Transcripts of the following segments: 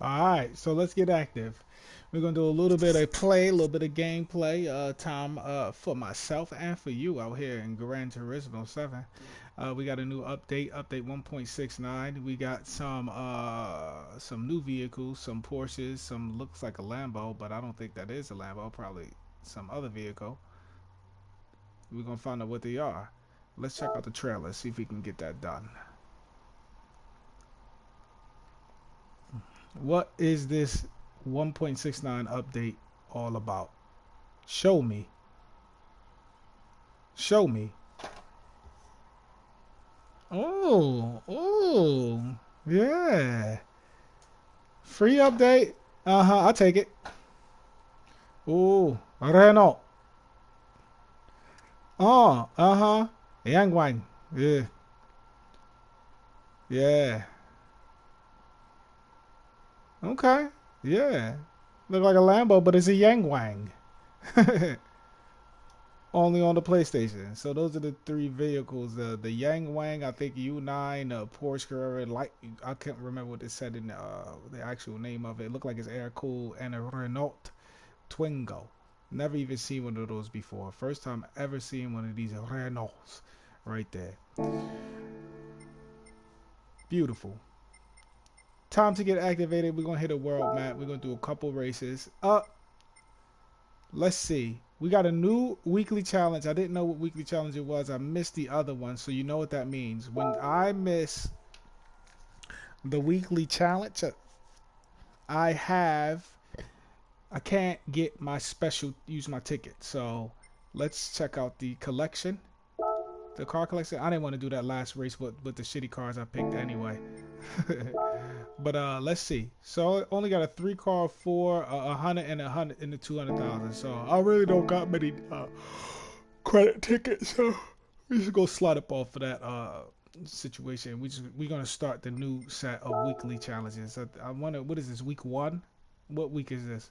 Alright, so let's get active. We're gonna do a little bit of play, a little bit of gameplay, time for myself and for you out here in Gran Turismo 7. We got a new update 1.69. We got some new vehicles, some Porsches, some looks like a Lambo, but I don't think that is a Lambo, probably some other vehicle. We're gonna find out what they are. Let's check out the trailer, see if we can get that done. What is this 1.69 update all about? Show me. Show me. Oh, yeah. Free update. Uh huh. I'll take it. Oh, Renault. Oh, uh huh. Yangwang. Yeah, yeah. Okay. Yeah. Look like a Lambo, but it's a Yangwang. Only on the PlayStation. So those are the three vehicles: the Yang Wang, I think U9, Porsche Carrera Light. I can't remember what it said in the actual name of it. It looked like it's air cooled, and a Renault Twingo. Never even seen one of those before. First time ever seeing one of these Renaults right there. Beautiful. Time to get activated. We're gonna hit a world map. We're gonna do a couple races. Let's see. We got a new weekly challenge. I didn't know what weekly challenge it was. I missed the other one, so you know what that means. When I miss the weekly challenge, I have I can't get my special use my ticket. So let's check out the collection. The car collection. I didn't want to do that last race with the shitty cars I picked anyway. But let's see. So I only got a three car for 100 and 100 in the 200,000. So I really don't got many credit tickets. So we just go slide up off of that situation. We're gonna start the new set of weekly challenges. I wonder what is this week one? What week is this?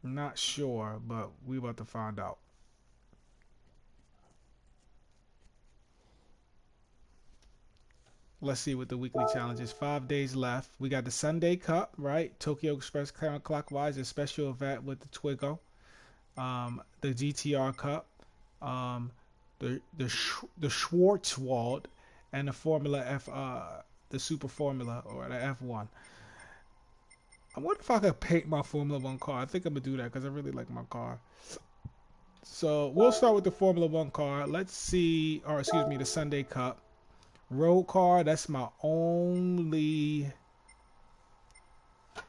Not sure, but we about to find out. Let's see what the weekly challenge is. 5 days left. We got the Sunday Cup, right? Tokyo Express counterclockwise, a special event with the Twigo. The GTR Cup, um, the Schwarzwald, and the Formula F, the Super Formula or the F1. I wonder if I could paint my Formula One car. I think I'm gonna do that because I really like my car. So we'll start with the Formula One car. Let's see, or excuse me, the Sunday Cup road car. That's my only.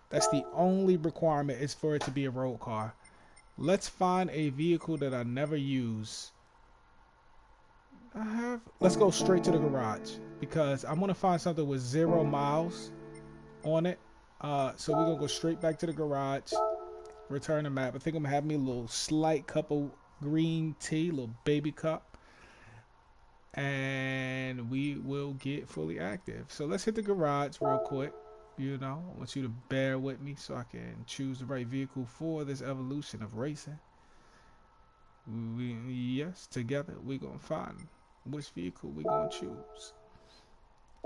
That's the only requirement is for it to be a road car. Let's find a vehicle that I never use. I have. Let's go straight to the garage because I want to find something with 0 miles on it. So we're gonna go straight back to the garage. Return the map. I think I'm gonna have me a little slight cup of green tea, a little baby cup, and we will get fully active. So let's hit the garage real quick. You know, I want you to bear with me so I can choose the right vehicle for this evolution of racing. Yes, together we're gonna find which vehicle we're gonna choose.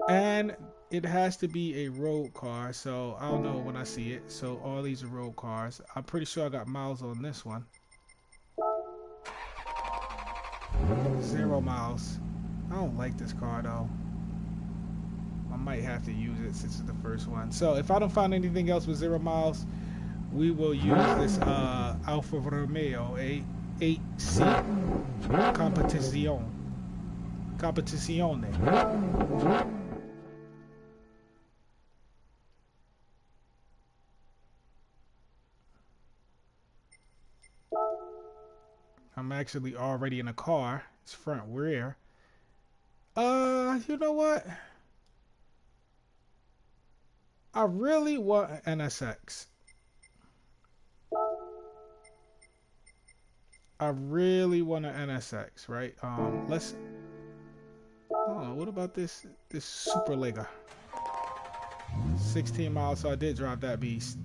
And it has to be a road car, so I'll know when I see it. So all these are road cars. I'm pretty sure I got miles on this one. 0 miles. I don't like this car though. I might have to use it since it's the first one. So if I don't find anything else with 0 miles, we will use this Alfa Romeo A8C Competizione. Competizione. I'm actually already in a car. It's front rear. You know what? I really want an NSX. I really want an NSX, right? Let's. Oh, what about this Super Lega? 16 miles, so I did drive that beast.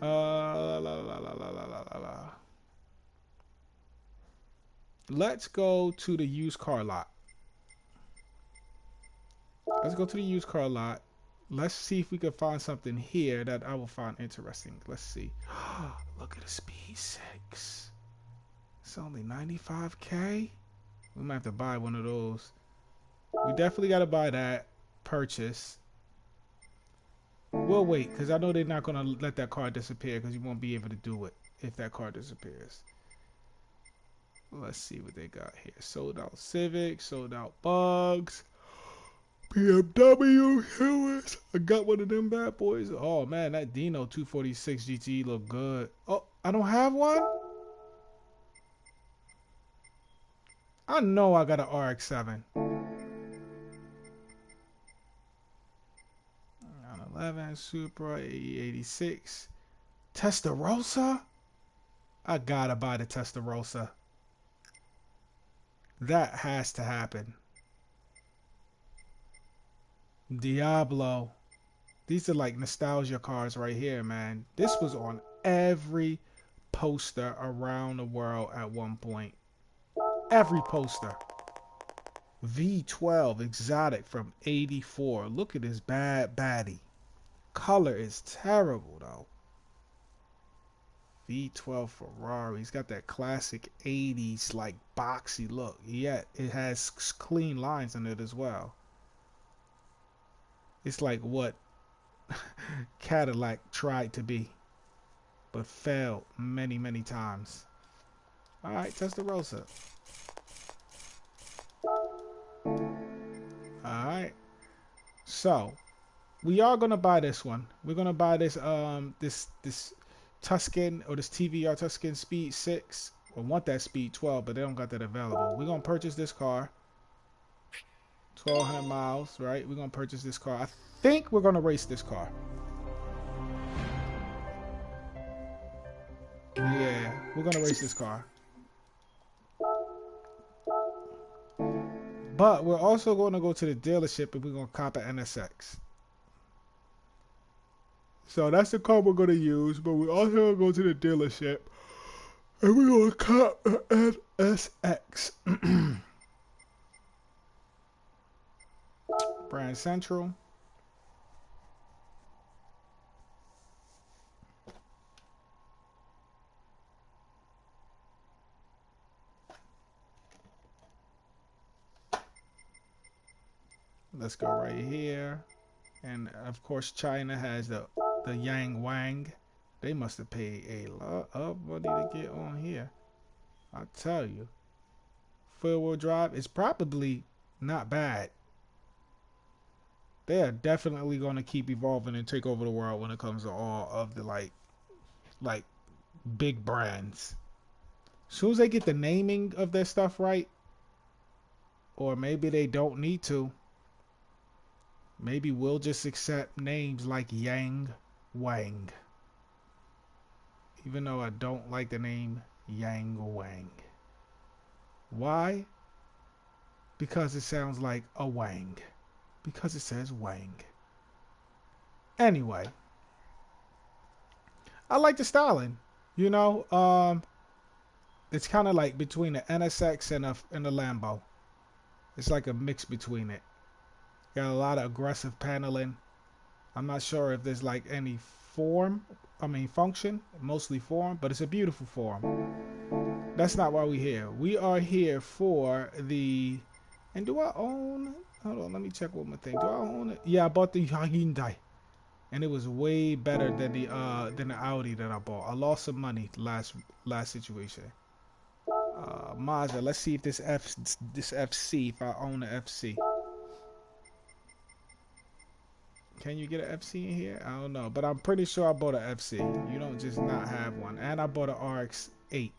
La. Let's go to the used car lot. Let's go to the used car lot. Let's see if we can find something here that I will find interesting. Let's see. Look at the Speed 6. It's only 95K. We might have to buy one of those. We definitely got to buy that. Purchase. We'll wait, because I know they're not going to let that car disappear, because you won't be able to do it if that car disappears. Let's see what they got here. Sold out Civic, sold out Bugs, BMW, Hillis. I got one of them bad boys. Oh man, that Dino 246 GTE look good. Oh, I don't have one? I know I got an RX-7. 911, Supra, 86. Testarossa? I gotta buy the Testarossa. That has to happen. Diablo. These are like nostalgia cars right here, man. This was on every poster around the world at one point. Every poster. V12 exotic from 84. Look at this bad baddie. Color is terrible though. V12 Ferrari. He's got that classic 80s like boxy look. Yet it has clean lines in it as well. It's like what Cadillac tried to be, but failed many, many times. Alright, Testarossa. Alright. So, we are gonna buy this one. We're gonna buy this this Tuscan, or this TVR Tuscan Speed 6. I want that Speed 12, but they don't got that available. We're gonna purchase this car. 1,200 miles, right? We're gonna purchase this car. I think we're gonna race this car. Yeah, we're gonna race this car. But we're also gonna go to the dealership and we're gonna cop an NSX. So that's the car we're gonna use, but we're also gonna go to the dealership and we're gonna cop an NSX. Brand Central. Let's go right here. And of course China has the Yang Wang. They must have paid a lot of money to get on here. I tell you. Four-wheel drive is probably not bad. They are definitely going to keep evolving and take over the world when it comes to all of the like big brands. As soon as they get the naming of their stuff right, or maybe they don't need to, maybe we'll just accept names like Yang Wang. Even though I don't like the name Yang Wang. Why? Because it sounds like a Wang. Because it says Wang. Anyway. I like the styling. You know, it's kind of like between the NSX and the Lambo. It's like a mix between it. Got a lot of aggressive paneling. I'm not sure if there's like any function, mostly form, but it's a beautiful form. That's not why we're here. We are here for the, and do I own, hold on, let me check one more thing. Do I own it? Yeah, I bought the Hyundai. And it was way better than the Audi that I bought. I lost some money last situation. Mazda, let's see if this FC, if I own the FC. Can you get an FC in here? I don't know, but I'm pretty sure I bought an FC. You don't just not have one. And I bought an RX-8.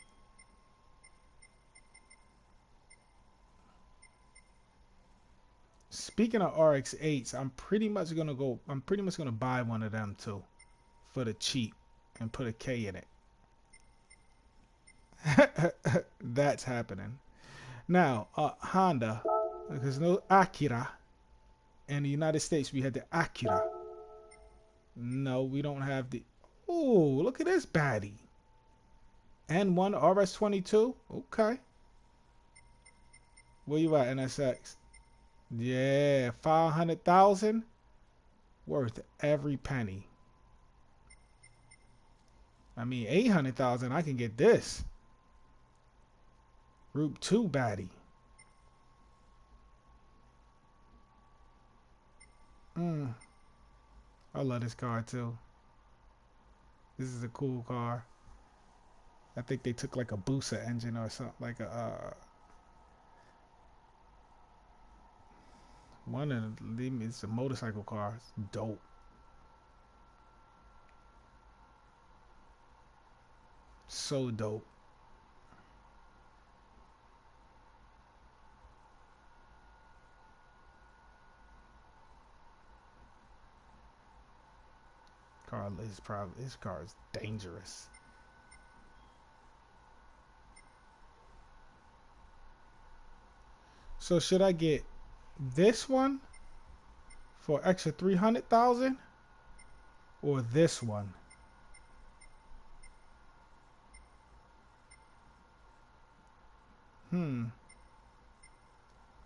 Speaking of RX-8s, I'm pretty much gonna buy one of them too, for the cheap, and put a K in it. That's happening. Now, Honda, because no Acura. In the United States, we had the Acura. No, we don't have the... Oh, look at this baddie. N1 RS22. Okay. Where you at, NSX? Yeah, 500,000 worth every penny. I mean, 800,000, I can get this. Group 2 baddie. I love this car too. This is a cool car. I think they took like a Busa engine or something, like a one of them. It's a motorcycle car. It's dope. So dope. Car is probably this car is dangerous. So should I get this one for extra 300,000 or this one?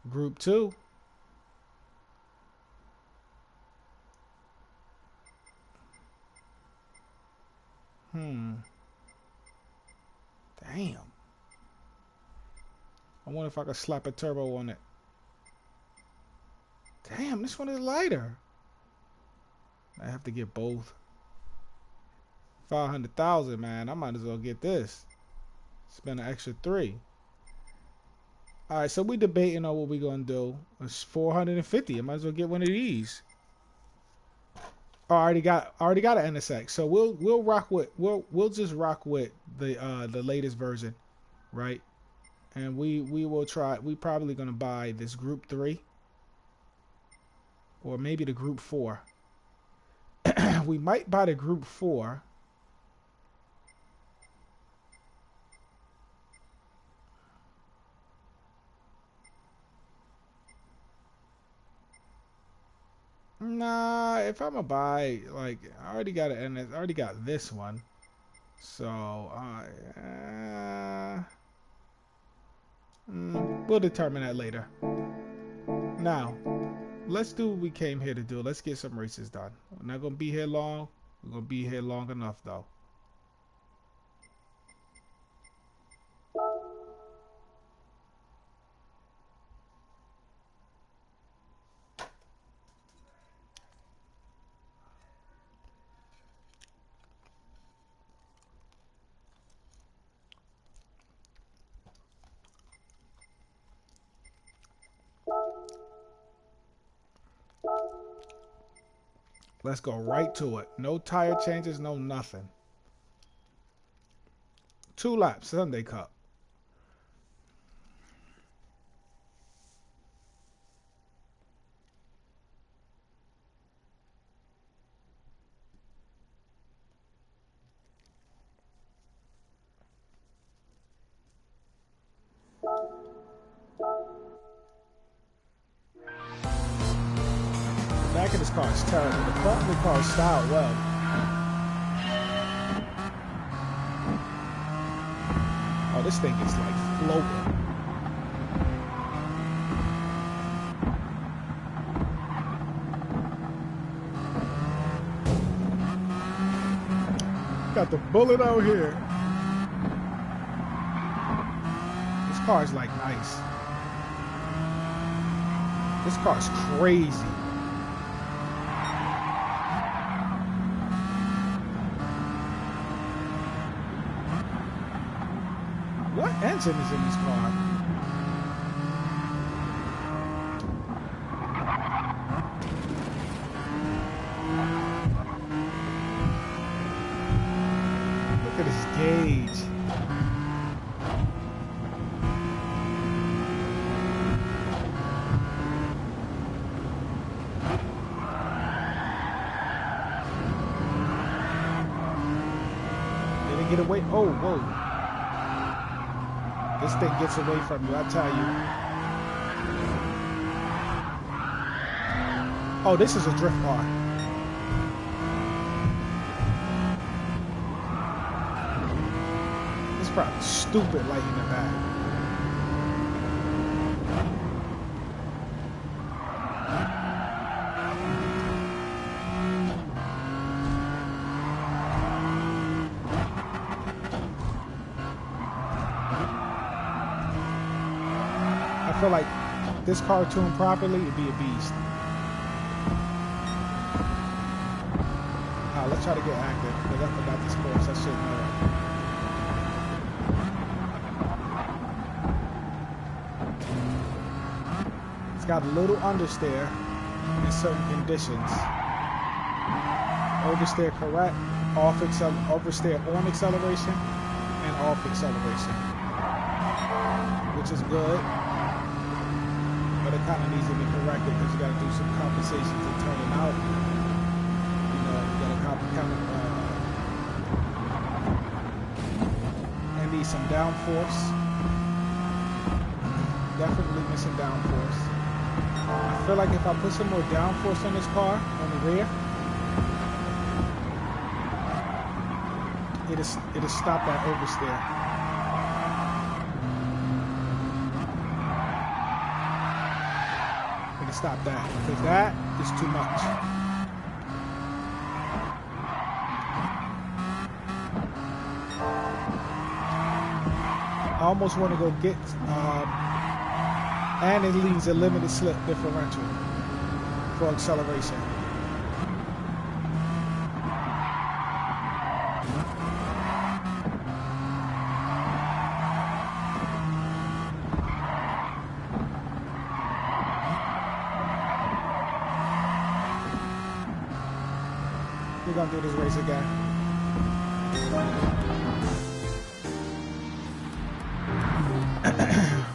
Group 2. Damn. I wonder if I could slap a turbo on it. Damn, this one is lighter. I have to get both. 500,000, man. I might as well get this. Spend an extra 3. All right, so we debating on what we gonna do. It's 450. I might as well get one of these. Oh, I already got an NSX. So we'll rock with we'll just rock with the latest version, right? And we will try. We probably gonna buy this Group 3 or maybe the Group 4. We might buy the Group 4. Nah, if I'm gonna buy, like, I already got I already got this one, so we'll determine that later. Now, let's do what we came here to do. Let's get some races done. We're not gonna be here long. We're gonna be here long enough, though. Let's go right to it. No tire changes, no nothing. 2 laps, Sunday Cup. The back of this car is terrible. The front of the car is styled well. Oh, this thing is like floating. Got the bullet out here. This car is like nice. This car is crazy. What engine is in this car? Look at this gauge. Did it get away? Oh, whoa. This thing gets away from you, I tell you. Oh, this is a drift car. It's probably stupid light in the back. feel like this car tuned properly would be a beast. Let's try to get active, because I forgot this course. I should know it. It's got a little understeer in certain conditions. Oversteer correct, oversteer on acceleration, and off acceleration, which is good, but it kind of needs to be corrected because you got to do some compensation to turn it out. You know, you got to and need some downforce. Definitely missing downforce. I feel like if I put some more downforce on this car on the rear, it'll stop that oversteer. It'll stop that, because that is too much. I almost want to go get, and it leaves a limited slip differential for acceleration. We're gonna do this race again.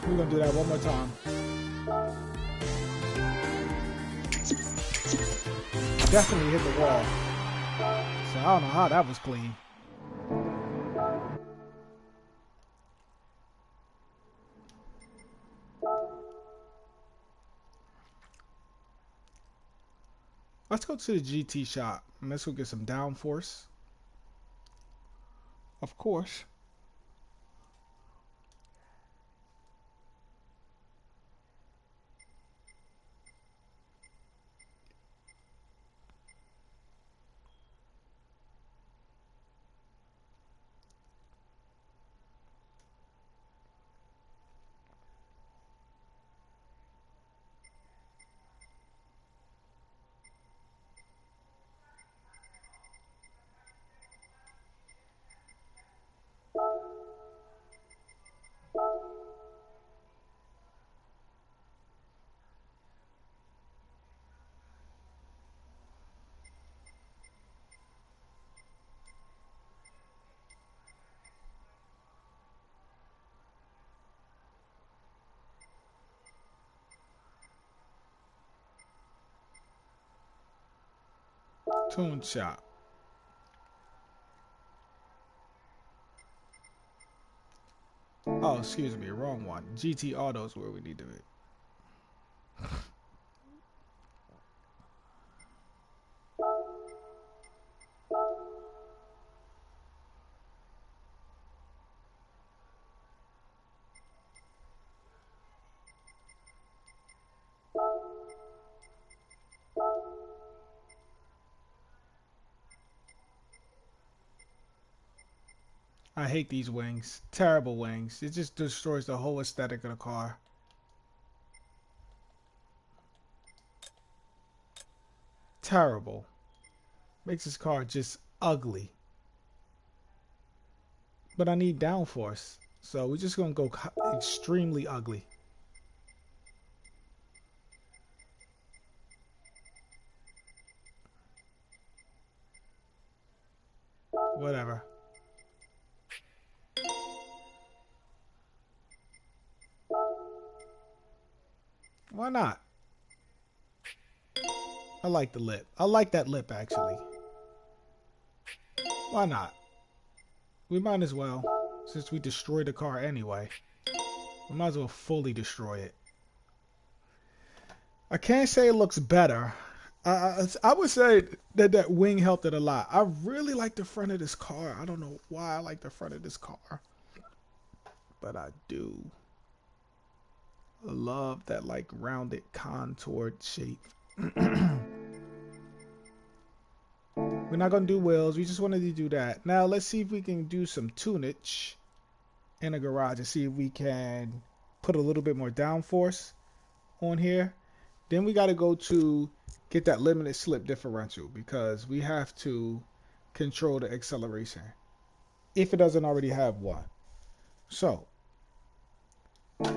We're gonna do that one more time. Definitely hit the wall. So I don't know how that was clean. Let's go to the GT shop and let's go get some downforce. Of course. Tune shop. Oh, excuse me, wrong one. GT Auto's where we need to be. I hate these wings. Terrible wings. It just destroys the whole aesthetic of the car. Terrible. Makes this car just ugly. But I need downforce. So we're just going to go extremely ugly. Whatever. Why not? I like the lip. I like that lip, actually. Why not? We might as well. Since we destroyed the car anyway. We might as well fully destroy it. I can't say it looks better. I would say that wing helped it a lot. I really like the front of this car. I don't know why I like the front of this car. But I do. I love that like rounded contoured shape. We're not going to do wheels. We just wanted to do that. Now let's see if we can do some tunage in the garage and see if we can put a little bit more downforce on here. Then we got to go to get that limited slip differential because we have to control the acceleration if it doesn't already have one. So we're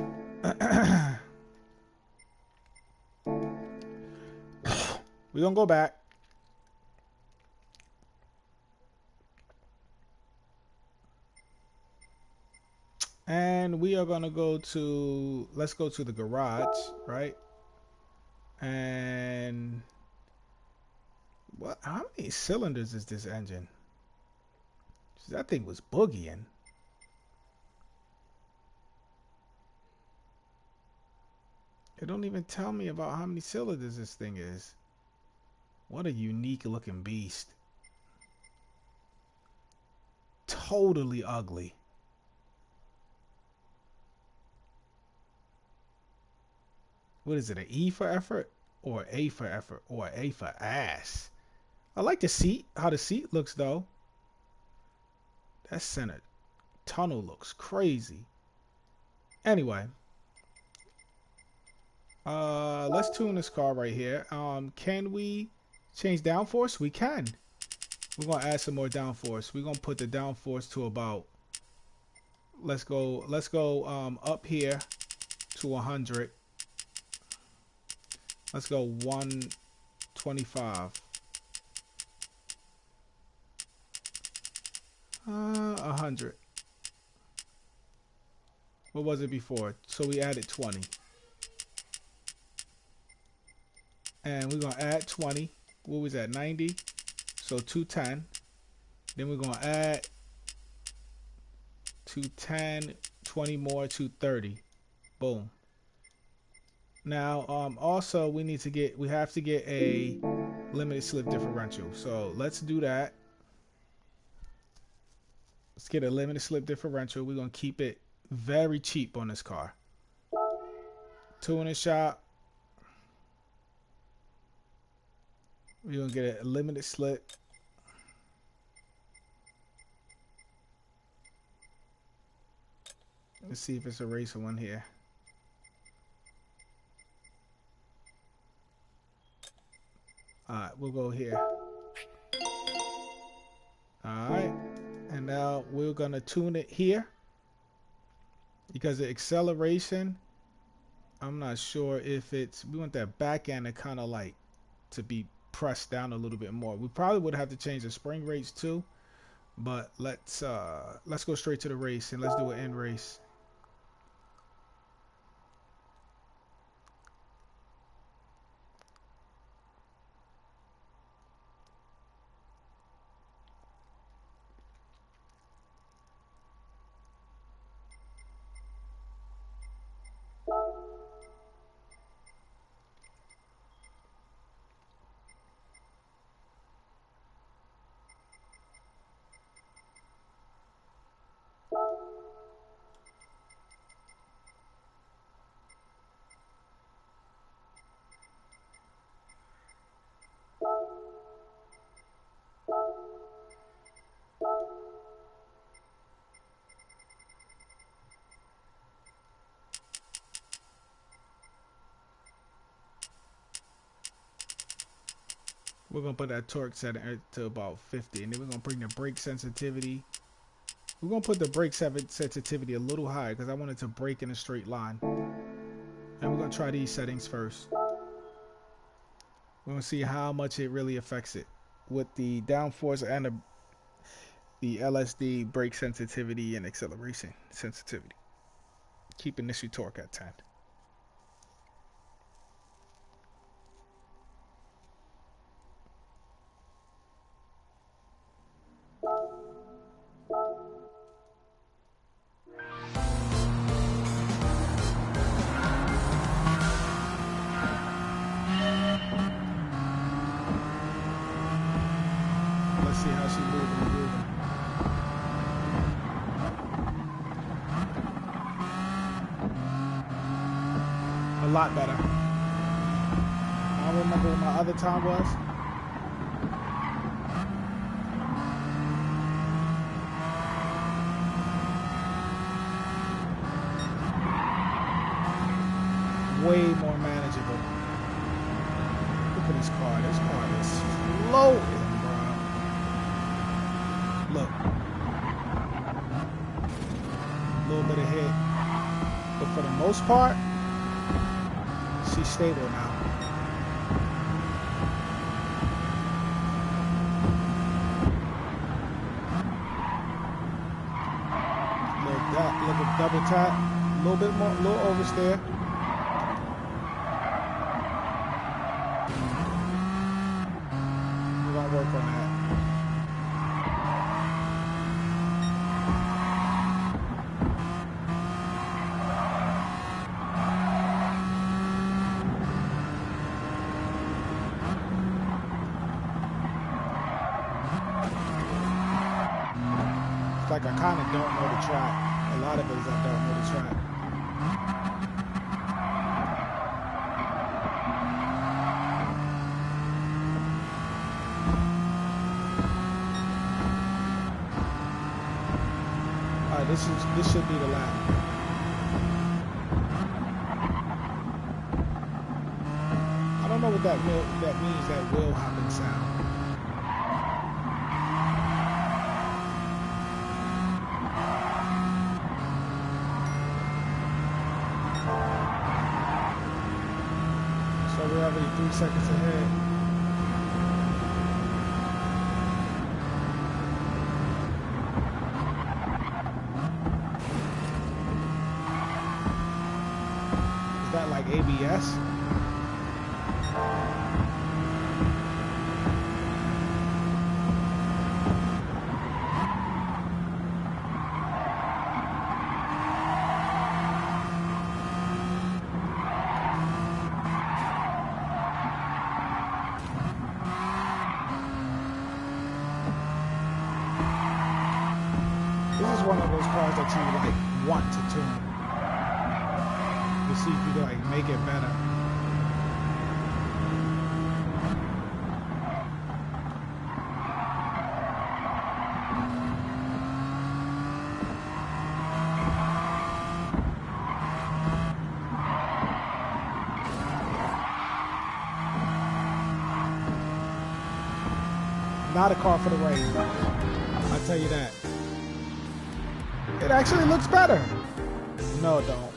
gonna go back. And we are gonna go to, let's go to the garage, right? And what? How many cylinders is this engine? That thing was boogieing. It don't even tell me about how many cylinders this thing is. What a unique looking beast. Totally ugly. What is it, an E for effort? Or A for effort? Or A for ass? I like the seat, how the seat looks though. That center tunnel looks crazy. Anyway. Let's tune this car right here. Can we change downforce? We can. We're gonna add some more downforce. We're gonna put the downforce to about, let's go up here to 100. Let's go 125. 100. What was it before? So we added 20. And we're gonna add 20. What was that? 90. So 210. Then we're gonna add 210, 20 more, 230. Boom. Now, also we have to get a limited slip differential. So let's do that. Let's get a limited slip differential. We're gonna keep it very cheap on this car. Tuning shop. We're gonna get a limited slip. Let's see if it's a racer one here. Alright, we'll go here. Alright. And now we're gonna tune it here. Because the acceleration, I'm not sure if it's, we want that back end to kind of like to be pressed down a little bit more. We probably would have to change the spring rates too, but let's go straight to the race and let's do an end race. We're gonna put that torque setting to about 50, and then we're gonna bring the brake sensitivity. We're gonna put the brake sensitivity a little higher because I want it to brake in a straight line. And we're gonna try these settings first. We're gonna see how much it really affects it with the downforce and the LSD brake sensitivity and acceleration sensitivity. Keep initial torque at 10. Let's see how she's moving. A lot better. I don't remember what my other time was. way more manageable. Look at this car. This car is floating, bro. Look. A little bit of hit. But for the most part, she's stable now. Look at double tap. A little bit more, a little oversteer. We're gonna work on that. It's like I kind of don't know the track. A lot of it is I don't know the track. Alright, this should be the lap. I don't know what that means, that will happen sound. We're already 3 seconds ahead. Is that like ABS? One of those cars that you like want to tune to see if you can like make it better. Not a car for the race. I'll tell you that. It actually looks better. No, it don't.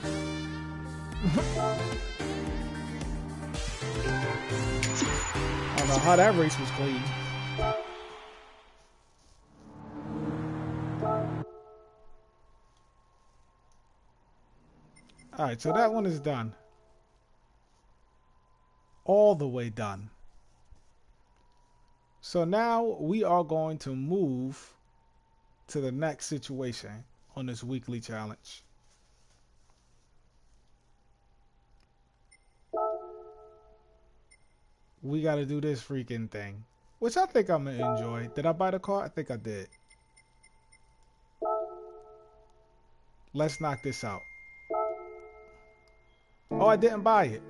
I don't know how that race was clean. Alright, so that one is done. All the way done. So now we are going to move to the next situation on this weekly challenge. We got to do this freaking thing, which I think I'm going to enjoy. Did I buy the car? I think I did. Let's knock this out. Oh, I didn't buy it.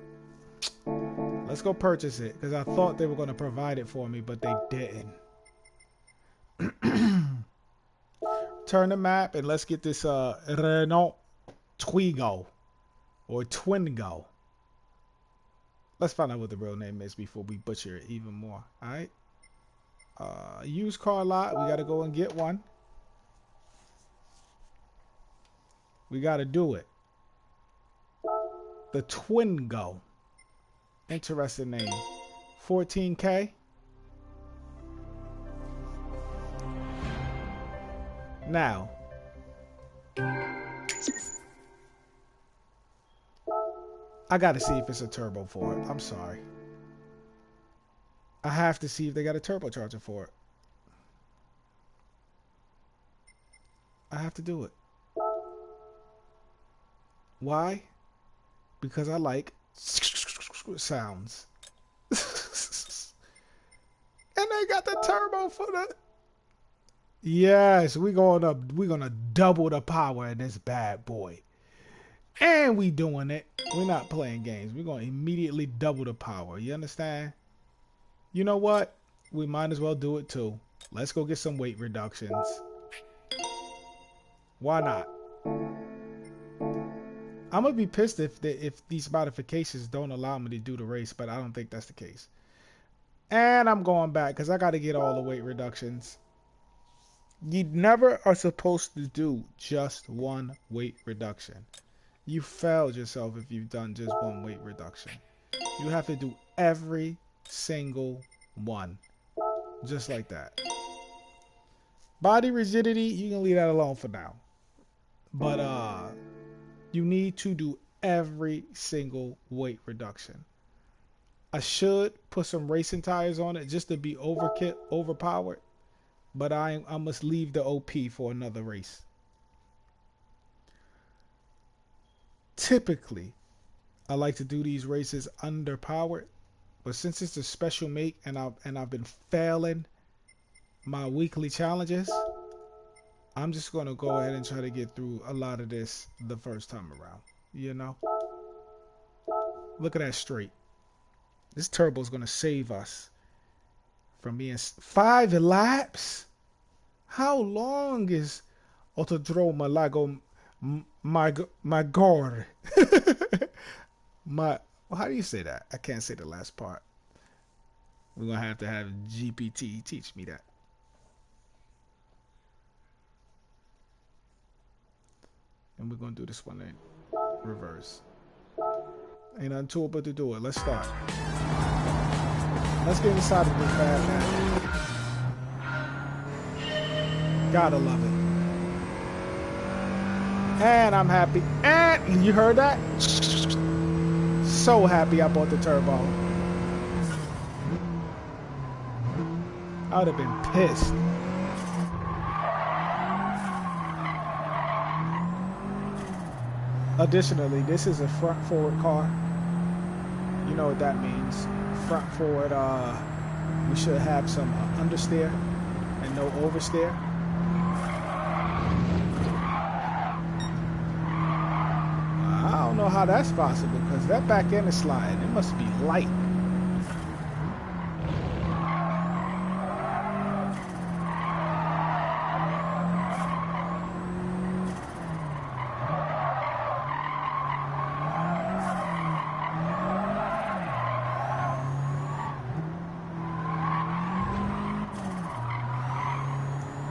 Let's go purchase it because I thought they were going to provide it for me, but they didn't. Turn the map and let's get this Renault Twigo or Twingo. Let's find out what the real name is before we butcher it even more. All right. Used car lot. We got to go and get one. We got to do it. The Twingo. Interesting name. 14K. Now, I got to see if it's a turbo for it. I'm sorry. I have to see if they got a turbocharger for it. I have to do it. Why? Because I like sounds. And they got the turbo for the... Yes, we're gonna double the power in this bad boy. And we doing it. We're not playing games. We're gonna immediately double the power. You understand? You know what? We might as well do it too. Let's go get some weight reductions. Why not? I'm gonna be pissed if these modifications don't allow me to do the race, but I don't think that's the case. And I'm going back because I got to get all the weight reductions. You never are supposed to do just one weight reduction. You failed yourself if you've done just one weight reduction. You have to do every single one. Just like that. Body rigidity, you can leave that alone for now. But you need to do every single weight reduction. I should put some racing tires on it just to be overpowered. But I must leave the OP for another race. Typically, I like to do these races underpowered, but since it's a special make and I've been failing my weekly challenges, I'm just gonna go ahead and try to get through a lot of this the first time around. You know, look at that straight. This turbo is gonna save us from being 5 laps. How long is Autodromo Lago Maggiore? How do you say that? I can't say the last part. We're gonna have GPT teach me that. And we're gonna do this one in reverse. Ain't nothing to it but to do it. Let's start. Let's get inside of this bad man. Gotta love it. And I'm happy. And you heard that? So happy I bought the turbo. I would have been pissed. Additionally, this is a front forward car. You know what that means. Front forward, we should have some understeer and no oversteer. I don't know how that's possible because that back end is sliding. It must be light.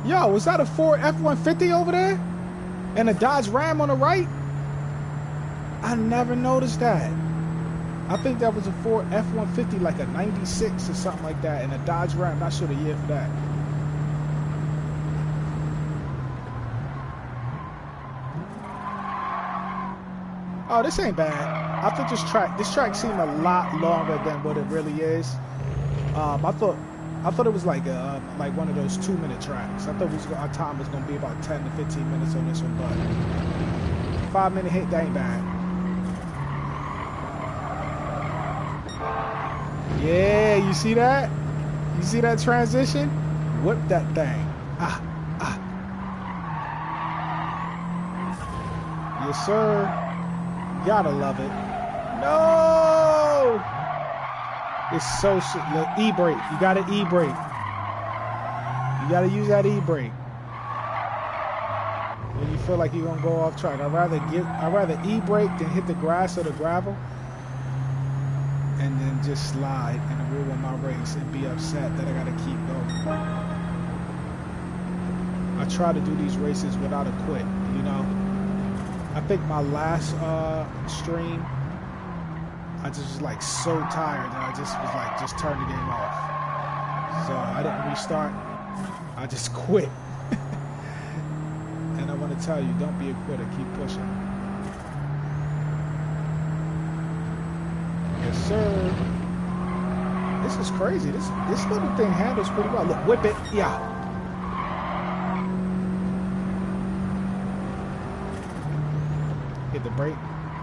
Yo, was that a Ford F-150 over there? And a Dodge Ram on the right? I never noticed that. I think that was a Ford F-150, like a 96 or something like that, and a Dodge Ram. Not sure the year for that. Oh, this ain't bad. I think this track seemed a lot longer than what it really is. I thought it was like one of those 2-minute tracks. I thought our time was gonna be about 10 to 15 minutes on this one, but 5-minute hit, that ain't bad. Yeah, you see that? You see that transition? Whip that thing. Yes, sir. Gotta love it. No! It's so shit. Look, e-brake. You gotta e-brake. You gotta use that e-brake. When you feel like you're gonna go off track. I'd rather e-brake than hit the grass or the gravel. And then just slide and ruin my race and be upset that I gotta keep going. I try to do these races without a quit, you know. I think my last stream, I just was like so tired that I just was like, just turn the game off. So I didn't restart, I just quit. And I want to tell you, don't be a quitter, keep pushing. Yes, sir. This is crazy. This little thing handles pretty well. Look, whip it. Yeah. Hit the brake.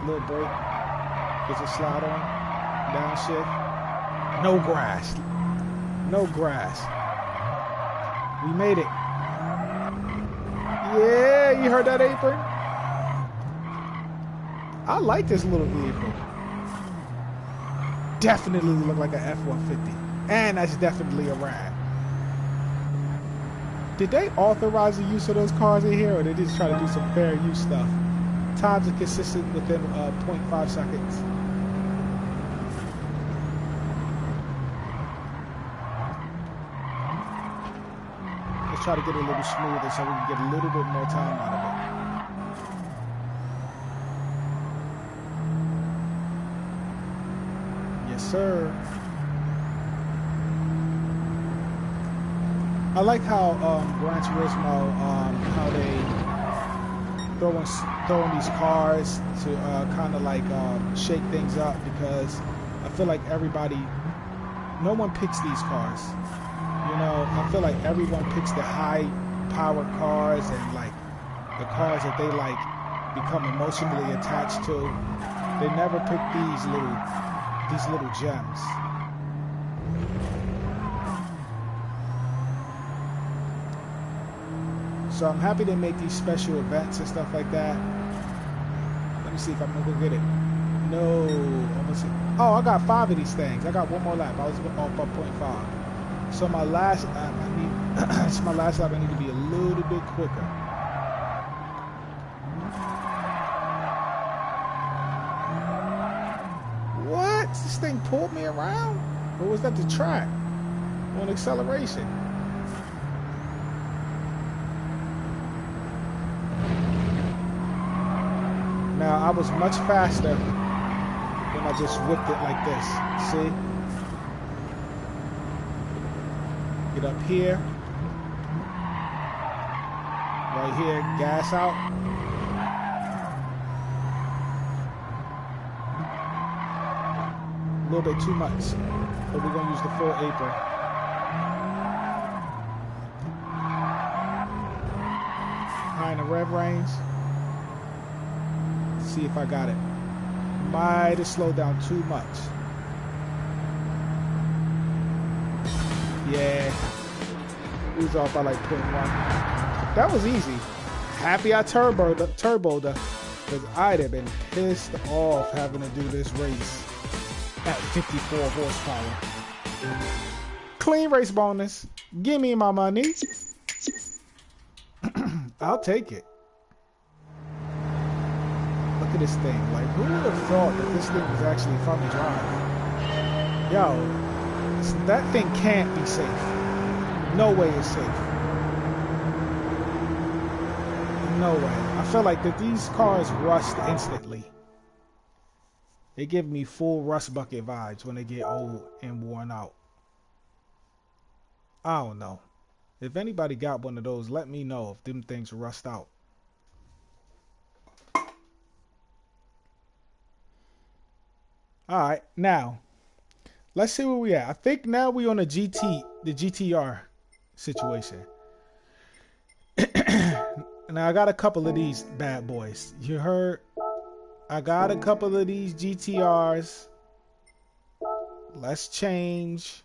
Little brake. Get your slide on. Downshift. No grass. No grass. We made it. Yeah, you heard that apron? I like this little vehicle. Definitely look like an F-150. And that's definitely a Ram. Did they authorize the use of those cars in here, or did they just try to do some fair use stuff? times are consistent within 0.5 seconds. Let's try to get it a little smoother so we can get a little bit more time out of it. Yes, sir. I like how Gran Turismo, how they throwing these cars to kind of like shake things up, because I feel like no one picks these cars. You know, I feel like everyone picks the high-powered cars and like the cars that they like become emotionally attached to. They never pick these little gems. So I'm happy they make these special events and stuff like that. Let me see if I'm gonna go get it. No, almost. Oh, I got 5 of these things. I got one more lap. I was off by 0.5. So my last lap, it's my last lap. I need to be a little bit quicker. What? This thing pulled me around? Or was that the track on acceleration? Now I was much faster when I just whipped it like this. See? Get up here. Right here, gas out. A little bit too much, but we're gonna use the full apron. High in the rev range. See if I got it. Might have slowed down too much. Yeah, we was off by like 0.1. That was easy. Happy I turboed because I'd have been pissed off having to do this race at 54 horsepower. Clean race bonus. Give me my money. I'll take it. Look at this thing. Like, who would have thought that this thing was actually fun to drive? Yo, that thing can't be safe. No way it's safe. No way. I feel like that these cars rust instantly. They give me full rust bucket vibes when they get old and worn out. I don't know. If anybody got one of those, let me know if them things rust out. Alright, now let's see where we at. I think now we on the GTR situation. Now I got a couple of these bad boys. You heard? I got a couple of these GTRs. Let's change.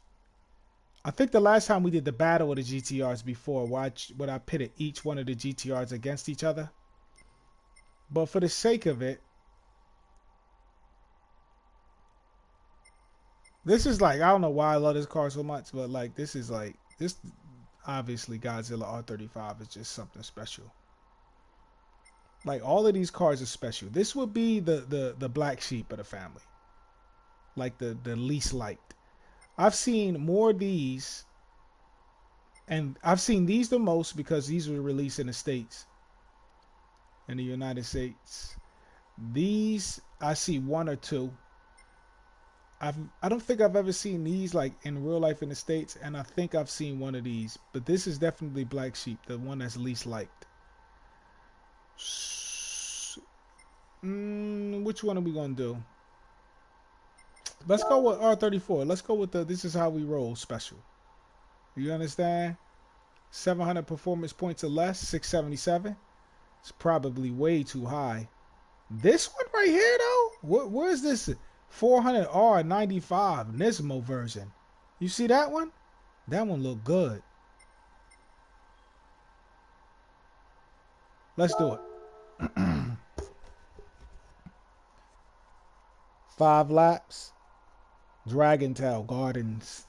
I think the last time we did the battle of the GTRs before, when I pitted each one of the GTRs against each other. But for the sake of it, this is like, I don't know why I love this car so much, but like this obviously Godzilla R35 is just something special. Like all of these cars are special. This would be the black sheep of the family. Like the least liked. I've seen more of these, and I've seen these the most because these were released in the States. In the United States. These I see 1 or 2. I don't think I've ever seen these like in real life in the States, and I think I've seen one of these, but this is definitely black sheep, the one that's least liked. Which one are we gonna do? Let's go with R34. Let's go with this is how we roll special. You understand? 700 performance points or less, 677. It's probably way too high. This one right here though, where is this? 400R95 Nismo version. You see that one? That one look good. Let's do it. 5 laps. Dragon Tail Gardens.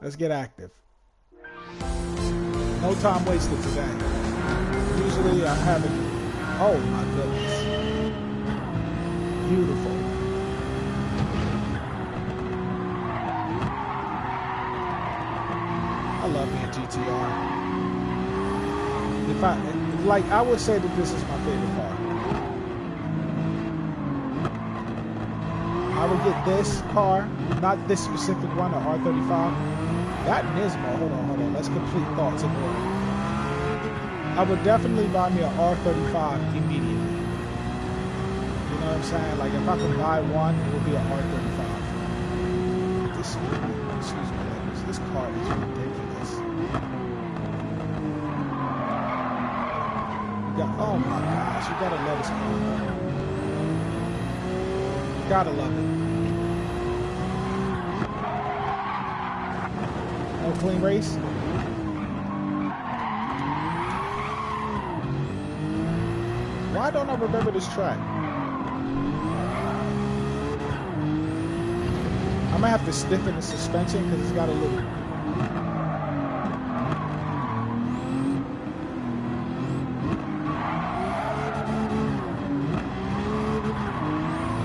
Let's get active. No time wasted today. Usually I'm having, oh my goodness. Beautiful. I love me a GTR. If I would say that this is my favorite car. I would get this car, not this specific one, the R35. That Nismo, hold on, let's complete thoughts in order. I would definitely buy me an R35 immediately. You know what I'm saying? Like if I could buy one, it would be an R35. This, excuse me, ladies, this car is ridiculous. Oh my gosh, you gotta love this car. Gotta love it. No clean race. Why don't I remember this track? I might have to stiffen the suspension because it's got a little.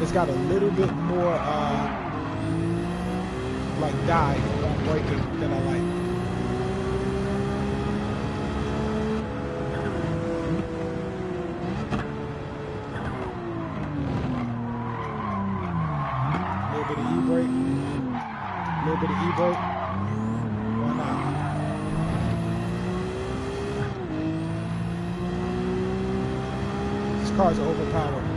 It's got a little bit more like dive on braking than I like. A little bit of e-brake. A little bit of e-brake. Why not? These cars are overpowered.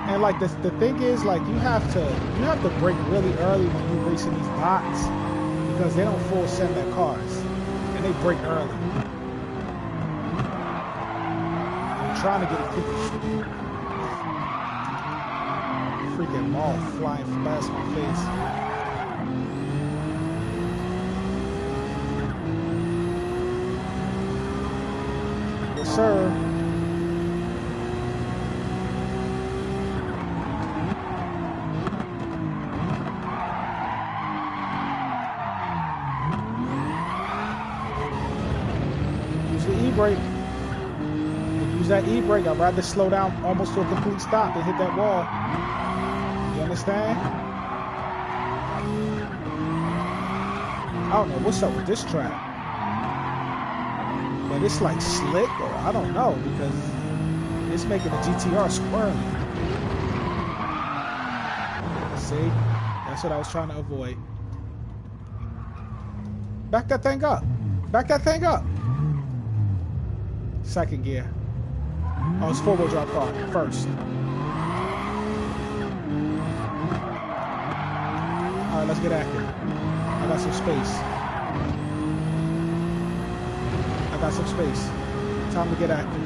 And like the thing is, like you have to brake really early when you're racing these bots because they don't full send their cars and they brake early. I'm trying to get a freaking ball flying past my face. Yes, sir. E-brake. Use that e-brake. I'd rather slow down almost to a complete stop than hit that wall. You understand? I don't know what's up with this track, but it's like slick, or I don't know, because it's making the GTR squirrely. See, that's what I was trying to avoid. Back that thing up. Back that thing up. Second gear. Oh, it's four-wheel drive car. First. Alright, let's get active. I got some space. I got some space. Time to get active.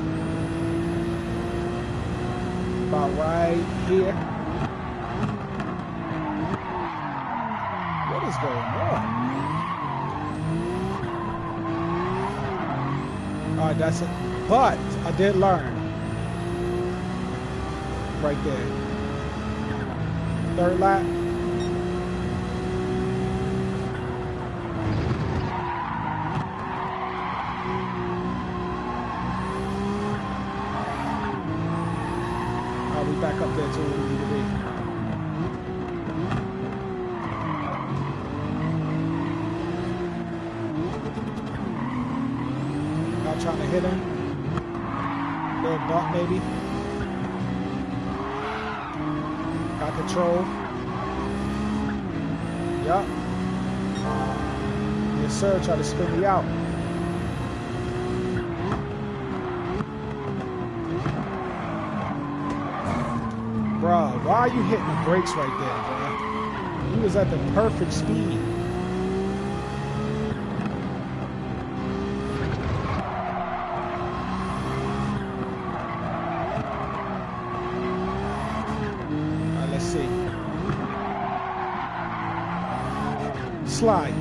About right here. What is going on? Alright, that's it. But I did learn. Right there. Third lap. I'll be back up there to where we need to be. Not trying to hit him. Little bump maybe. Got control. Yup. Yes sir, try to spin me out. Bruh, why are you hitting the brakes right there, bruh? He was at the perfect speed. Slide.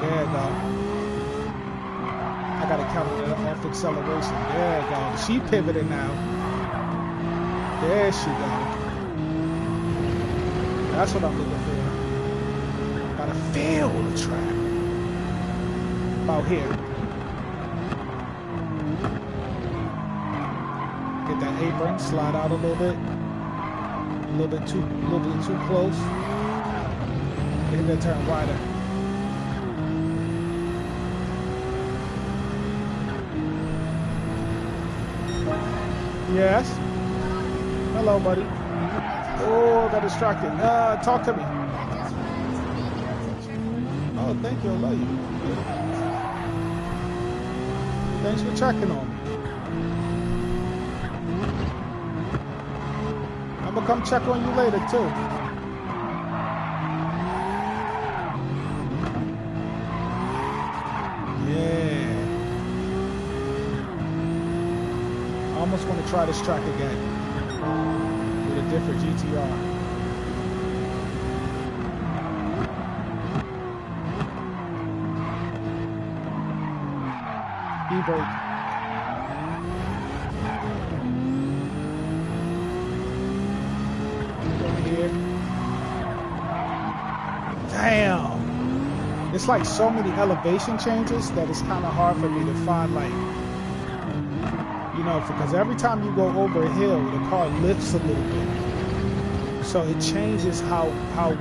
There you go. counted it off acceleration. There you go. She pivoted now. There she goes. That's what I'm looking for. Gotta feel the track. About here. Get that apron, slide out a little bit. A little bit too close. Hit that turn wider. Yes. Hello, buddy. Oh, I got distracted. Talk to me. Oh, thank you. I love you. Thanks for checking on me. I'm gonna come check on you later too. Yeah. I almost want to try this track again with a different GTR. E-brake. Over here. Damn. It's like so many elevation changes that it's kind of hard for me to find, like, you know, because every time you go over a hill, the car lifts a little bit. So it changes how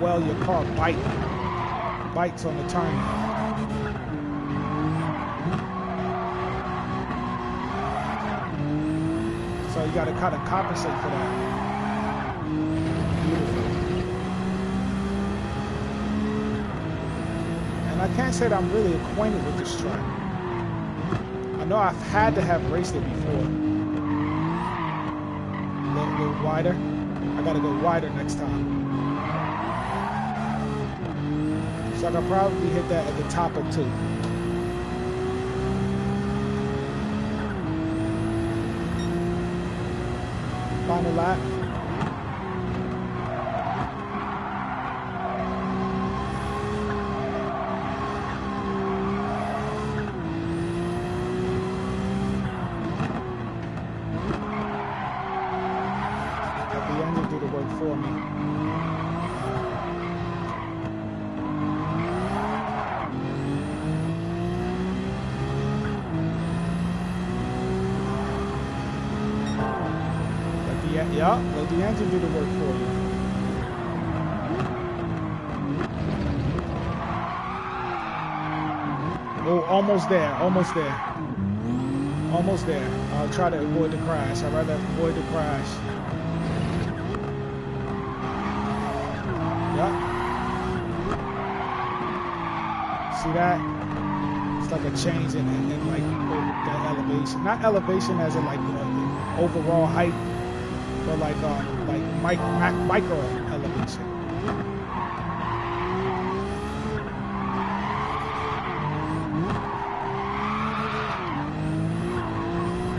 well your car bites on the turning. So you got to kind of compensate for that. Beautiful. And I can't say that I'm really acquainted with this track. I know I've had to have raced it before. A little wider. I gotta go wider next time. So I can probably hit that at the top of 2. Final lap. For me. Let the engine do the work for you. Oh, almost there, almost there. Almost there. I'll try to avoid the crash. I'd rather avoid the crash. See that? It's like a change in like that elevation. Not elevation as in like overall height, but like micro elevation.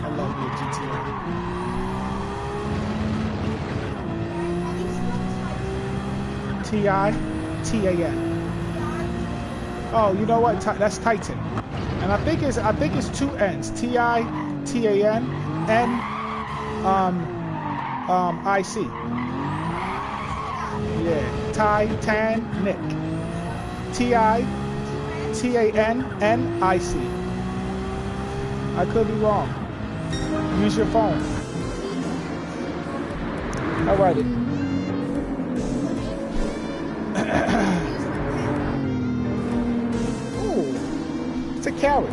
I love the GTR. TITAN. Oh, you know what? That's Titan, and I think it's 2 N's. TITAN and IC. Yeah, Titanic. TITAN and IC. I could be wrong. Use your phone. Alrighty. It's a carrot.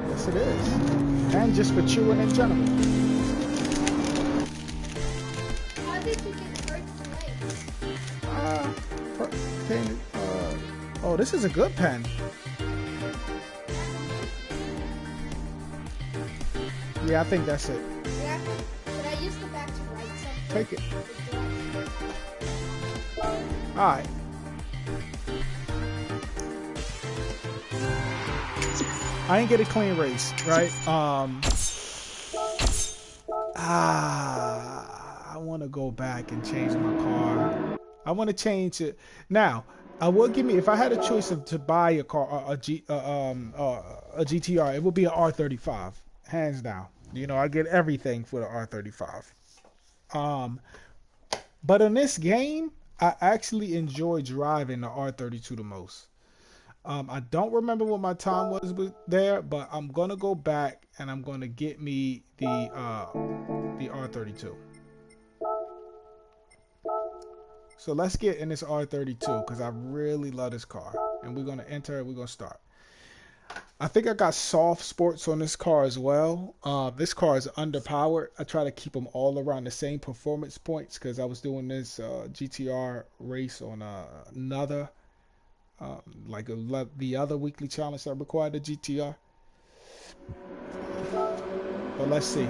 Yes, it is. And just for chewing in general. How did you get first place? Oh, this is a good pen. Yeah, I think that's it. Yeah, but I used the back to right side. Take it. Alright. I didn't get a clean race, right? I want to go back and change my car. I want to change it. Now, I would give me if I had a choice of to buy a car, a GTR, it would be an R35, hands down. You know, I get everything for the R35. Um, but in this game, I actually enjoy driving the R32 the most. I don't remember what my time was there, but I'm gonna go back and I'm gonna get me the R32. So let's get in this R32 because I really love this car. And we're gonna enter it. We're gonna start. I think I got soft sports on this car as well. This car is underpowered. I try to keep them all around the same performance points because I was doing this GTR race on another, the other weekly challenge that required a GTR. But let's see.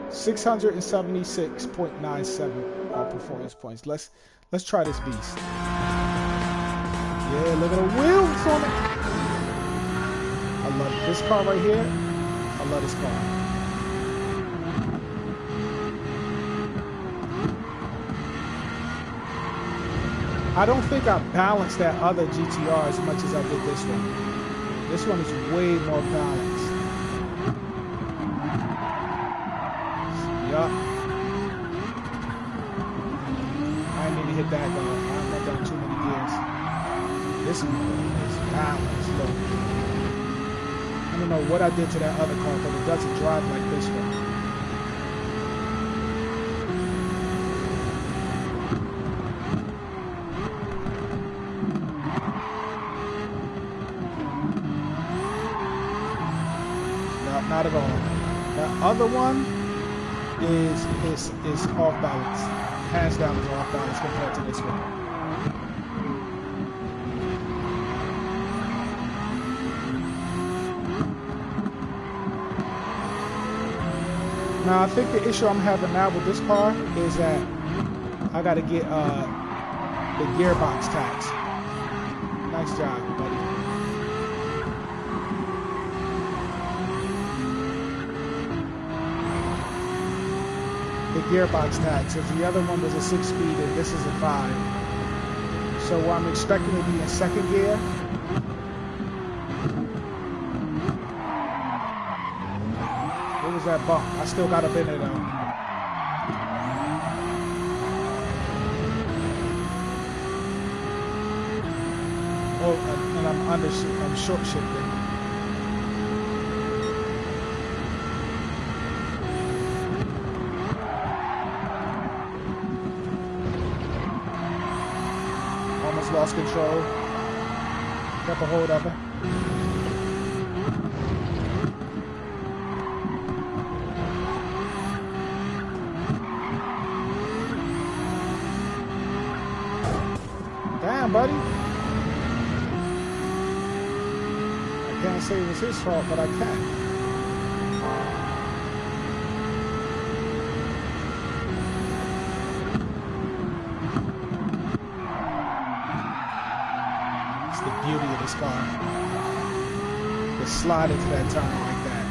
676.97 performance points. Let's try this beast. Yeah, look at the wheels on it. I love this car right here. I love this car. I don't think I balanced that other GTR as much as I did this one. This one is way more balanced. Yup. I didn't need to hit that though. I'm not done too many gears. This one is balanced. Look. I don't know what I did to that other car, but it doesn't drive like this one. No, not at all. That other one is off balance. Hands down is off balance compared to this one. Now I think the issue I'm having now with this car is that I gotta get the gearbox tax. Nice job, buddy. The gearbox tax, because the other one was a 6-speed and this is a 5. So I'm expecting to be in second gear. What was that bump? I still got up in it though. Oh, and I'm short shifting. Almost lost control. Kept a hold of it. Damn, buddy. I can't say it was his fault, but I can. It's the beauty of this car. To slide into that turn like that.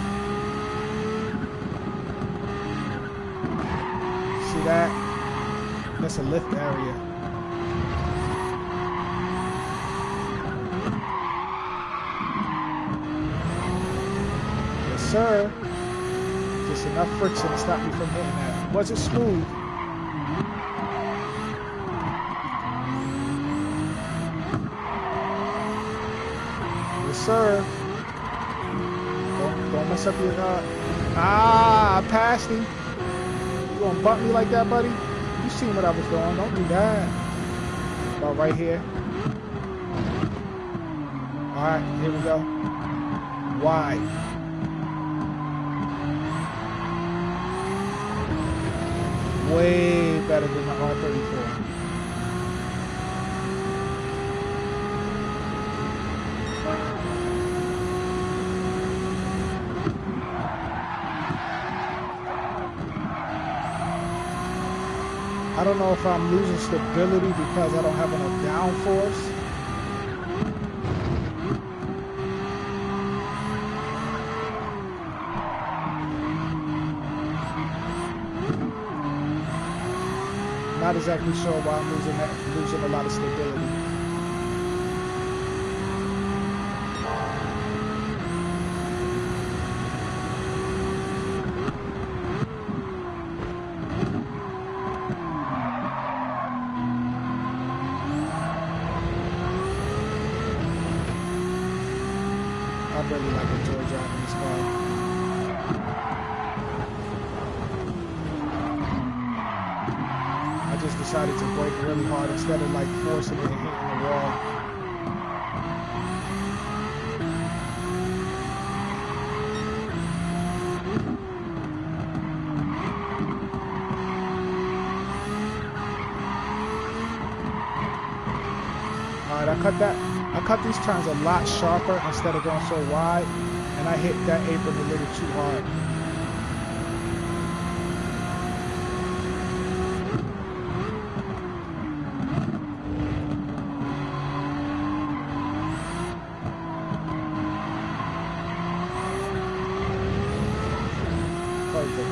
See that? That's a lift area. Sir, just enough friction to stop me from hitting that. Was it smooth? Yes, sir. Don't mess up your I passed him. You gonna bump me like that, buddy? You seen what I was doing. Don't do that. About right here. All right, here we go. Wide. Way better than the R34. I don't know if I'm losing stability because I don't have enough downforce. Not exactly sure why I'm losing a lot of stability. really like enjoy driving this car. I just decided to brake really hard instead of like forcing it and hitting the wall. Alright, I cut these turns a lot sharper instead of going so wide, and I hit that apron a little too hard. Perfect.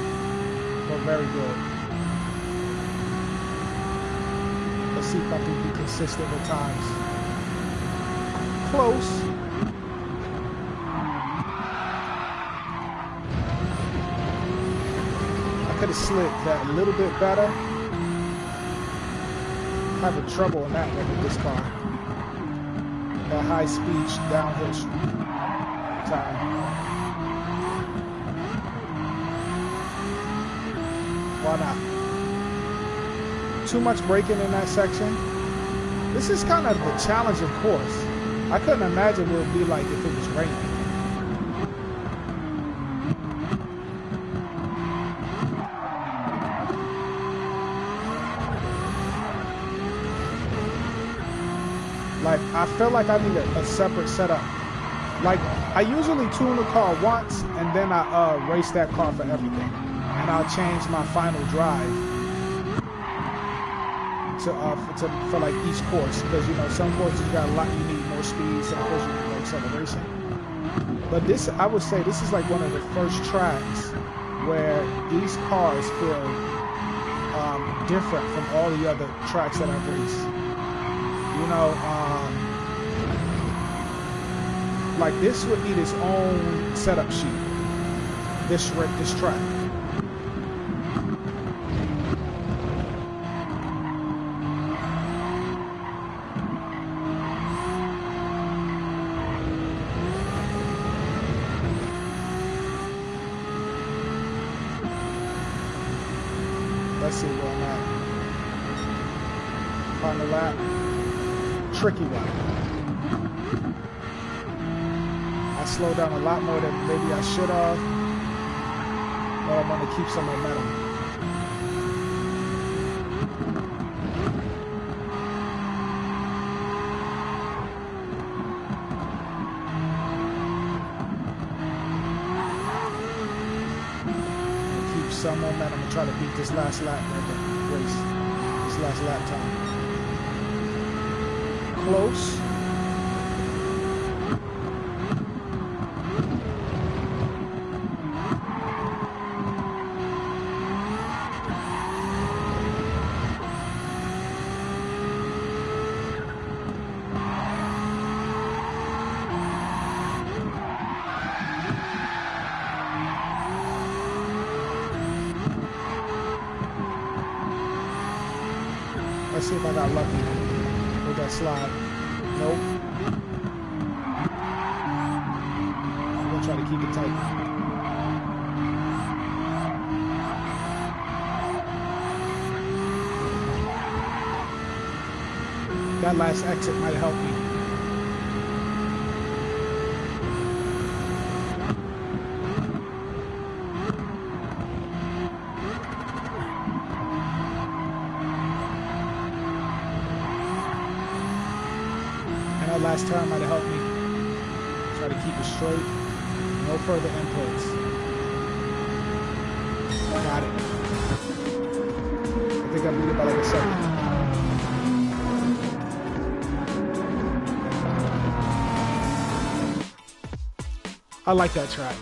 But very good. Let's see if I can be consistent with times. Close. I could have slid that a little bit better. Having trouble in that one with this car. That high speed downhill time. Why not? Too much braking in that section. This is kind of a challenging course. I couldn't imagine what it would be like if it was raining. Like, I feel like I need a separate setup. Like, I usually tune the car once, and then I race that car for everything. And I'll change my final drive for like each course, because you know some courses you got a lot, you need more speed, some courses you need more acceleration. But this, I would say, this is like one of the first tracks where these cars feel different from all the other tracks that I've raced. You know, like this would need its own setup sheet. This track. Let's see where I'm at. Final lap. Tricky one. I slowed down a lot more than maybe I should have. But I want to keep some momentum. Some momentum and try to beat this last lap race, this last lap time. Close. Let's see if I got lucky with that slide. Nope. I'm gonna try to keep it tight. That last exit might help me. Last turn might have helped me. Try to keep it straight. No further inputs. Got it. I think I beat it by like a second. I like that track.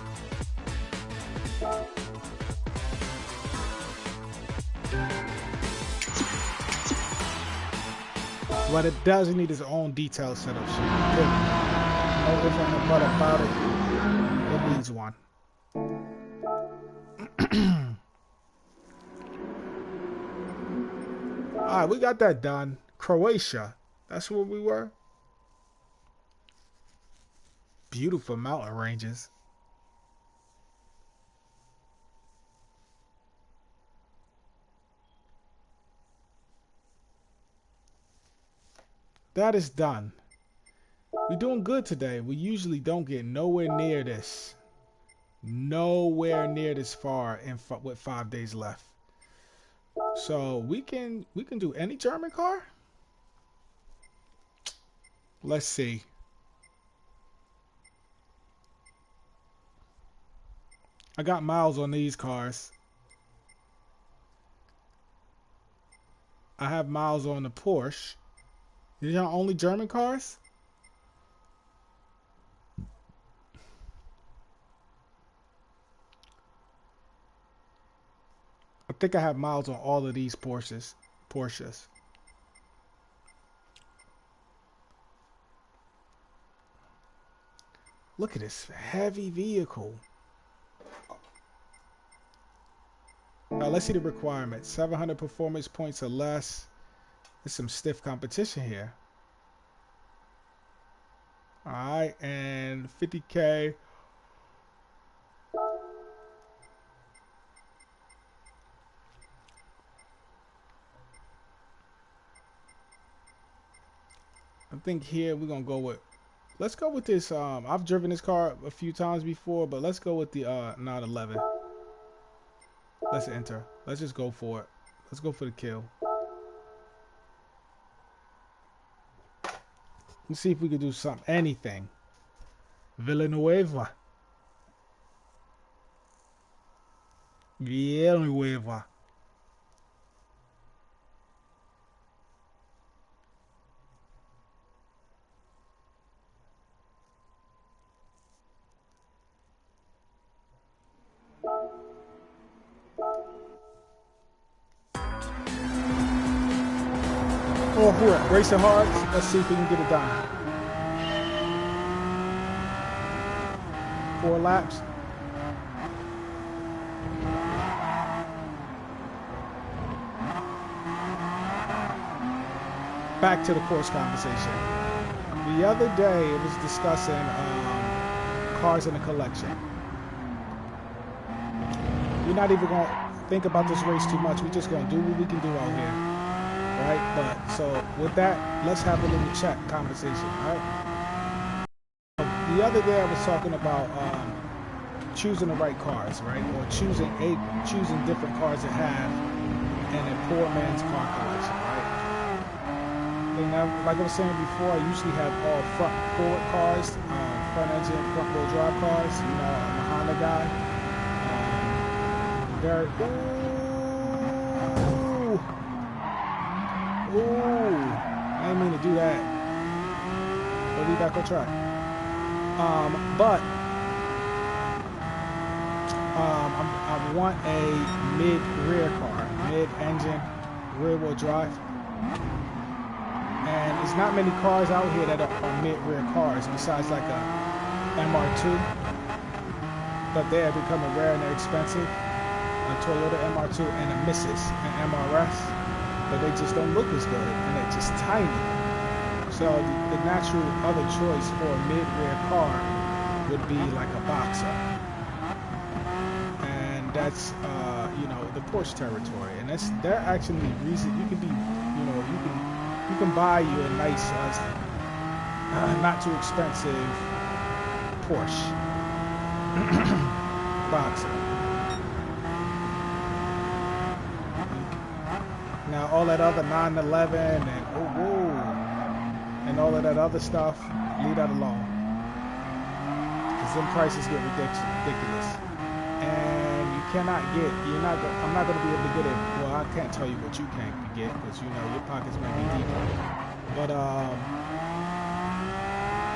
But it does need its own detail setup sheet. No ifs and but about it. It needs one. Alright, we got that done. Croatia. That's where we were. beautiful mountain ranges. That is done. We're doing good today. We usually don't get nowhere near this. Nowhere near this far with 5 days left. So we can do any German car. Let's see. I got miles on these cars. I have miles on the Porsche. These are only German cars? I think I have miles on all of these Porsches. Look at this heavy vehicle. Let's see the requirements. 700 performance points or less. There's some stiff competition here. Alright, and 50K. I think here we're gonna go with, let's go with this. I've driven this car a few times before, but let's go with the 911. Let's enter. Let's just go for it. Let's go for the kill. Let's see if we can do something, anything. Villanueva. Villanueva. Oh, who are racing hard? Let's see if we can get it done. 4 laps. Back to the course conversation. The other day it was discussing cars in a collection. We're not even going to think about this race too much. We're just going to do what we can do out here. Right, but so with that, let's have a little chat conversation. Right. The other day I was talking about choosing the right cars, right, or choosing different cars to have in a poor man's car collection, right. And like I was saying before, I usually have all forward cars, front engine, front wheel drive cars. You know, I'm a Honda guy. Ooh, I didn't mean to do that. We'll be back on track. I want a mid-rear car, mid-engine, rear-wheel drive. And there's not many cars out here that are mid-rear cars besides like a MR2. But they are becoming rare and they're expensive. A Toyota MR2 and a Missus, an MRS. But they just don't look as good, and they're just tiny. So the natural other choice for a mid-rear car would be like a Boxer, and that's you know, the Porsche territory. And they're actually reason you can be, you know, you can buy you a nice, not too expensive Porsche Boxer. Now all that other 911 and all of that other stuff, leave that alone, because them prices get ridiculous, and I'm not going to be able to get it. Well, I can't tell you what you can get, because you know your pockets might be deeper, but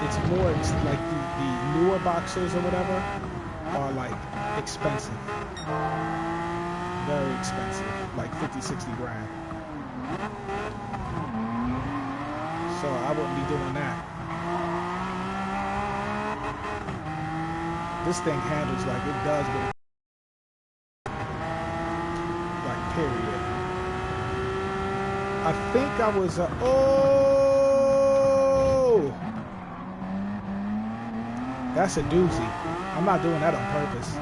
it's more like the newer Boxers or whatever are like expensive, very expensive, like 50-60 grand. So I wouldn't be doing that. This thing handles like it does, but like period. I think I was That's a doozy. I'm not doing that on purpose.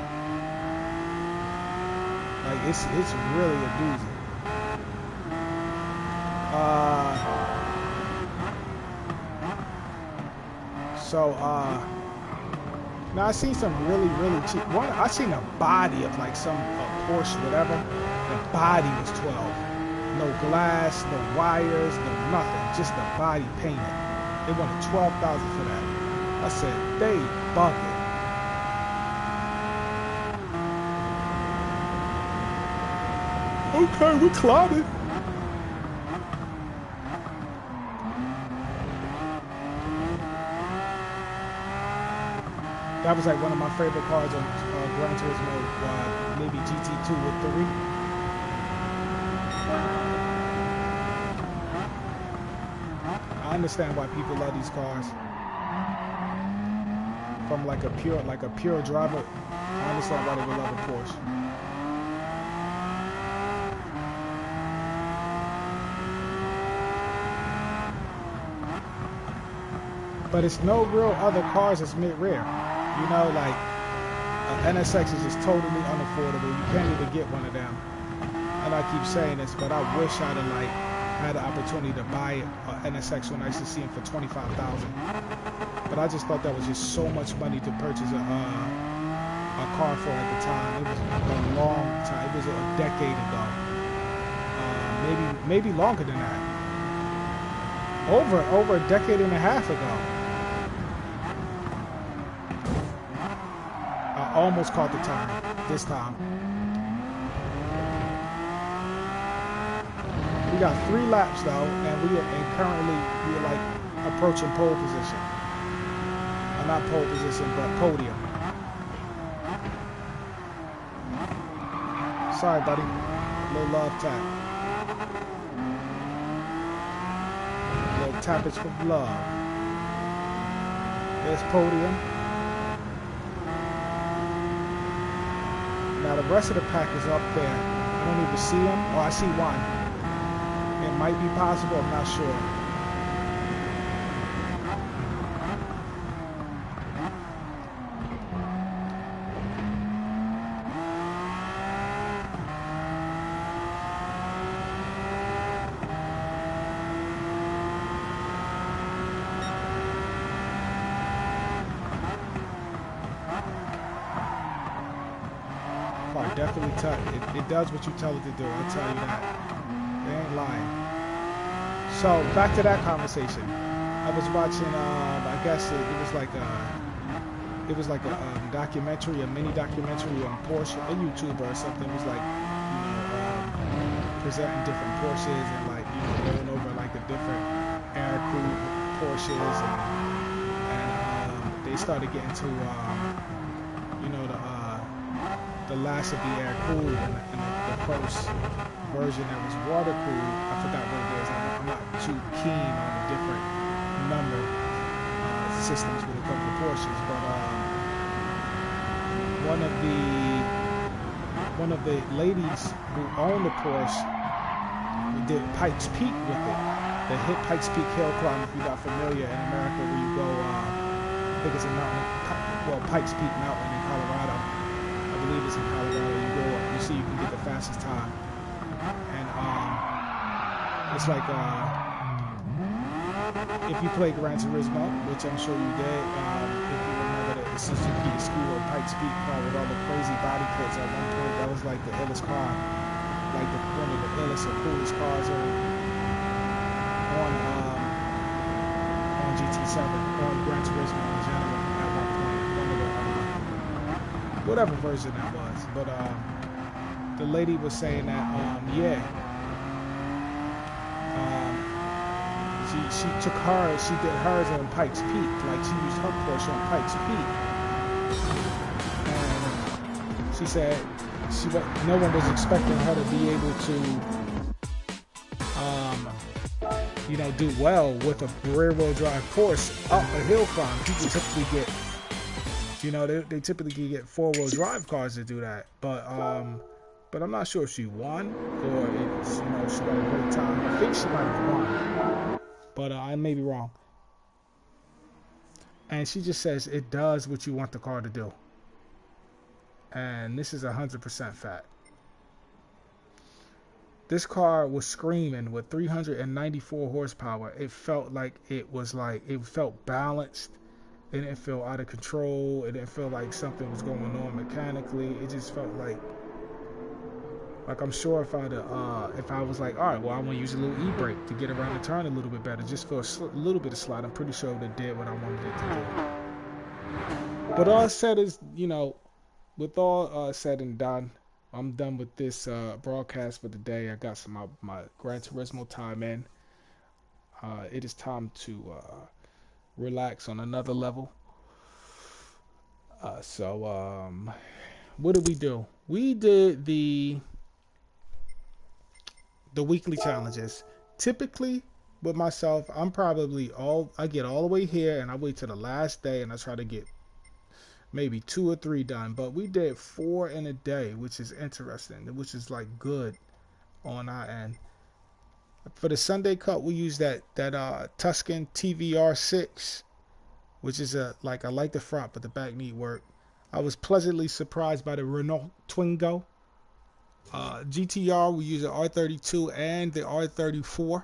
Like it's really a doozy. Now I seen some really cheap one. I seen a body of like some Porsche whatever. The body was 12. No glass, no wires, no nothing. Just the body painted. They wanted $12,000 for that. I said they bugging. Okay, we climbing. That was like one of my favorite cars on Gran Turismo, maybe GT2 with 3. I understand why people love these cars. From like a pure driver, I understand why they would love a Porsche. But it's no real other cars that's mid-rear. You know, like NSX is just totally unaffordable. You can't even get one of them. And I keep saying this, but I wish I'd have like had the opportunity to buy an NSX when I used to see them for $25,000. But I just thought that was just so much money to purchase a car for at the time. It was a long time. It was a decade ago. Maybe longer than that. Over a decade and a half ago. Almost caught the turn this time. We got 3 laps though, and currently we're like approaching pole position. Not pole position, but podium. Sorry, buddy. Little love tap. Little tappage for love. There's podium. Now the rest of the pack is up there. I don't even see them. Oh, I see one. It might be possible, I'm not sure. Definitely tough. It does what you tell it to do. I'll tell you that. They ain't lying. So back to that conversation. I was watching. I guess it was like a documentary, a mini documentary on Porsche. A YouTuber or something was like, presenting different Porsches and like going over like the different air-cooled Porsches and they started getting to the last of the air cooled and the first version that was water cooled. I forgot what it is. I'm not too keen on the different number systems when it comes to Porsches, but one of the ladies who owned the Porsche did Pikes Peak with it. They hit Pikes Peak hill climb, if you're not familiar, in America, where you go, I think it's a mountain, Pikes Peak Mountain in Colorado. I believe it's in Colorado. You go up, you see you can get the fastest time. And it's like, if you play Gran Turismo, which I'm sure you did, if you remember the Suzuki Escudo Pikes Peak car with all the crazy body kits at one point, that was like the illest car. Like one of the illest or coolest cars on GT7, on Gran Turismo in general at one point. One of the whatever version that was, but the lady was saying that she took hers, she did hers on Pikes Peak, like she used her Porsche on Pikes Peak, and she said no one was expecting her to be able to do well with a rear-wheel drive Porsche up a hill climb. People typically get they typically get 4-wheel drive cars to do that, but I'm not sure if she won or if she got a great time. I think she might have won, but I may be wrong. And she just says it does what you want the car to do. And this is 100% fact. This car was screaming with 394 horsepower. It felt like it felt balanced. It didn't feel out of control. It didn't feel like something was going on mechanically. It just felt like I'm sure if I was like, all right, well, I want to use a little e-brake to get around the turn a little bit better, just feel a little bit of slide. I'm pretty sure it did what I wanted it to do. But all said is, with all said and done, I'm done with this broadcast for the day. I got some my Gran Turismo time in. It is time to relax on another level. What did we do? We did the weekly challenges. Typically, with myself, I get all the way here and I wait till the last day and I try to get maybe 2 or 3 done. But we did 4 in a day, which is interesting, which is like good on our end. For the Sunday Cup, we used that Tuscan TVR6, which is I like the front, but the back need work. I was pleasantly surprised by the Renault Twingo. GTR, we use the R32 and the R34.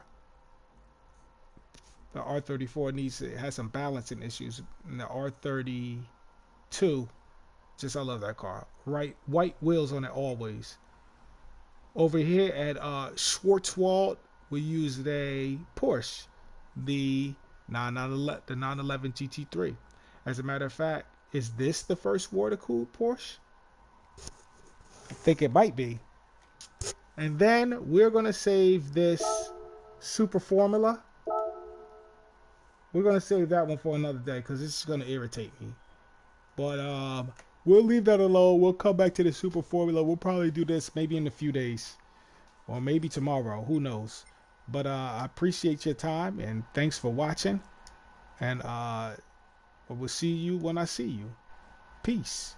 The R34 has some balancing issues, and the R32, I love that car. Right, white wheels on it always. Over here at Schwarzwald, we used a Porsche, the 911 GT3. As a matter of fact, is this the first water-cooled Porsche? I think it might be. And then we're going to save this Super Formula. We're going to save that one for another day because it's going to irritate me. But we'll leave that alone. We'll come back to the Super Formula. We'll probably do this maybe in a few days. Or maybe tomorrow. Who knows? But I appreciate your time. And thanks for watching. And we'll see you when I see you. Peace.